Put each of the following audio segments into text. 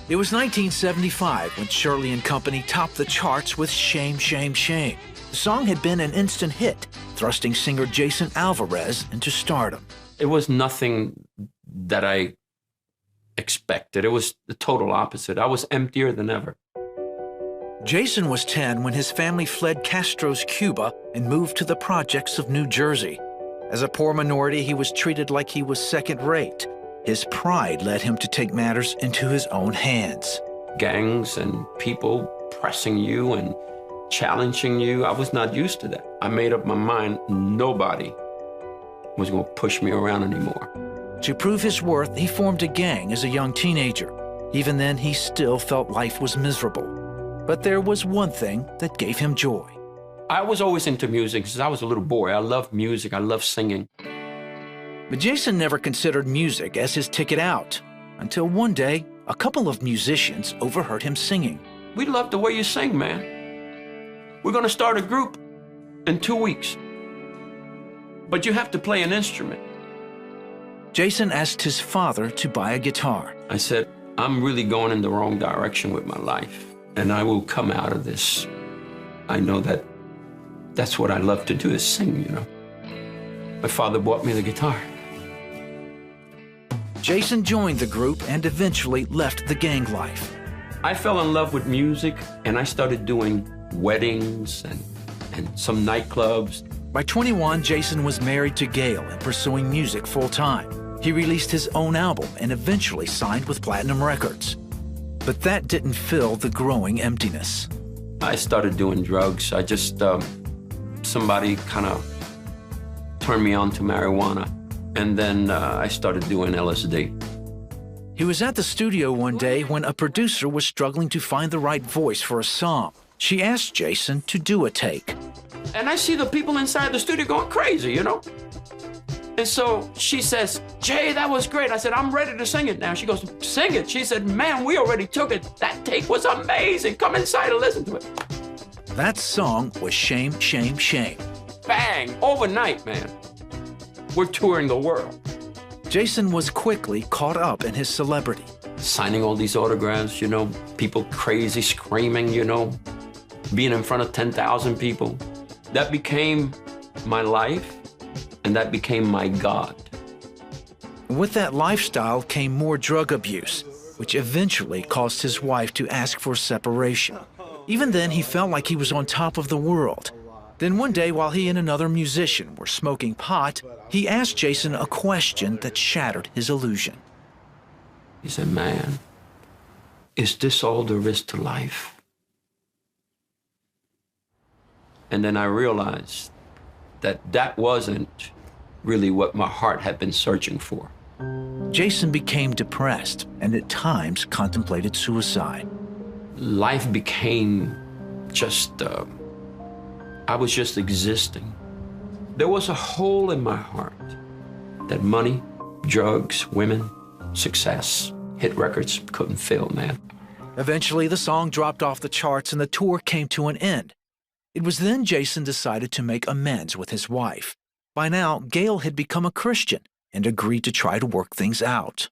It was 1975 when Shirley and Company topped the charts with Shame, Shame, Shame. The song had been an instant hit, thrusting singer Jason Alvarez into stardom. It was nothing that I expected. It was the total opposite. I was emptier than ever. Jason was 10 when his family fled Castro's Cuba and moved to the projects of New Jersey. As a poor minority, he was treated like he was second-rate. His pride led him to take matters into his own hands. Gangs and people pressing you and challenging you, I was not used to that. I made up my mind nobody was going to push me around anymore. To prove his worth, he formed a gang as a young teenager. Even then, he still felt life was miserable. But there was one thing that gave him joy. I was always into music since I was a little boy. I loved music. I loved singing. But Jason never considered music as his ticket out, until one day, a couple of musicians overheard him singing. We love the way you sing, man. We're going to start a group in 2 weeks. But you have to play an instrument. Jason asked his father to buy a guitar. I said, I'm really going in the wrong direction with my life, and I will come out of this. I know that that's what I love to do, is sing, you know. My father bought me the guitar. Jason joined the group and eventually left the gang life. I fell in love with music, and I started doing weddings and some nightclubs. By 21, Jason was married to Gail and pursuing music full-time. He released his own album and eventually signed with Platinum Records. But that didn't fill the growing emptiness. I started doing drugs. I just, somebody kind of turned me on to marijuana. And then I started doing LSD. He was at the studio one day when a producer was struggling to find the right voice for a song. She asked Jason to do a take. And I see the people inside the studio going crazy, you know? And so she says, Jay, that was great. I said, I'm ready to sing it now. She goes, sing it. She said, man, we already took it. That take was amazing. Come inside and listen to it. That song was Shame, Shame, Shame. Bang, overnight, man. We're touring the world. Jason was quickly caught up in his celebrity. Signing all these autographs, you know, people crazy, screaming, you know, being in front of 10,000 people. That became my life, and that became my God. With that lifestyle came more drug abuse, which eventually caused his wife to ask for separation. Even then, he felt like he was on top of the world. Then one day, while he and another musician were smoking pot, he asked Jason a question that shattered his illusion. He said, man, is this all there is to life? And then I realized that that wasn't really what my heart had been searching for. Jason became depressed and at times contemplated suicide. Life became just, I was just existing. There was a hole in my heart that money, drugs, women, success, hit records couldn't fill, man. Eventually, the song dropped off the charts and the tour came to an end. It was then Jason decided to make amends with his wife. By now, Gail had become a Christian and agreed to try to work things out.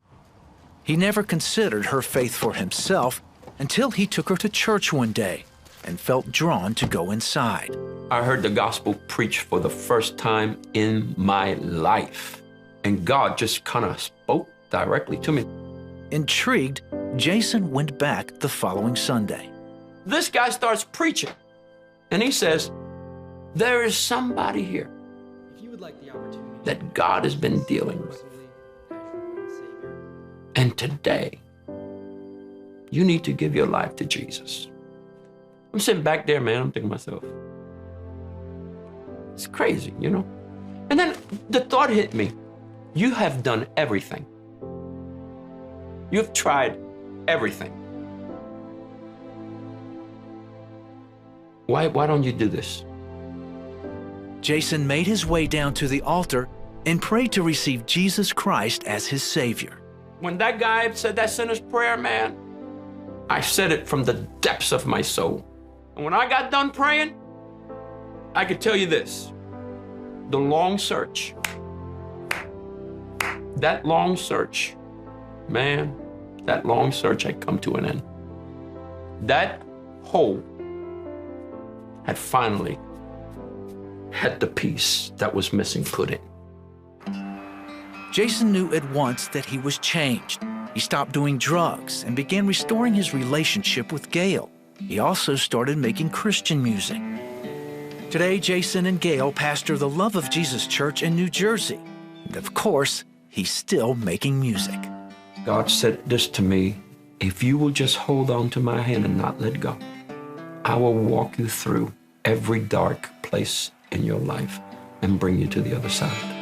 He never considered her faith for himself until he took her to church one day and felt drawn to go inside. I heard the gospel preached for the first time in my life, and God just kind of spoke directly to me. Intrigued, Jason went back the following Sunday. This guy starts preaching, and he says, there is somebody here that God has been dealing with. And today, you need to give your life to Jesus. I'm sitting back there, man, I'm thinking to myself, it's crazy, you know? And then the thought hit me, you have done everything. You've tried everything. Why don't you do this? Jason made his way down to the altar and prayed to receive Jesus Christ as his Savior. When that guy said that sinner's prayer, man, I said it from the depths of my soul. And when I got done praying, I could tell you this, the long search, that long search, man, that long search had come to an end. That hole had finally had the piece that was missing put in. Jason knew at once that he was changed. He stopped doing drugs and began restoring his relationship with Gail. He also started making Christian music. Today, Jason and Gail pastor the Love of Jesus Church in New Jersey. And of course, he's still making music. God said this to me, if you will just hold on to my hand and not let go, I will walk you through every dark place in your life and bring you to the other side.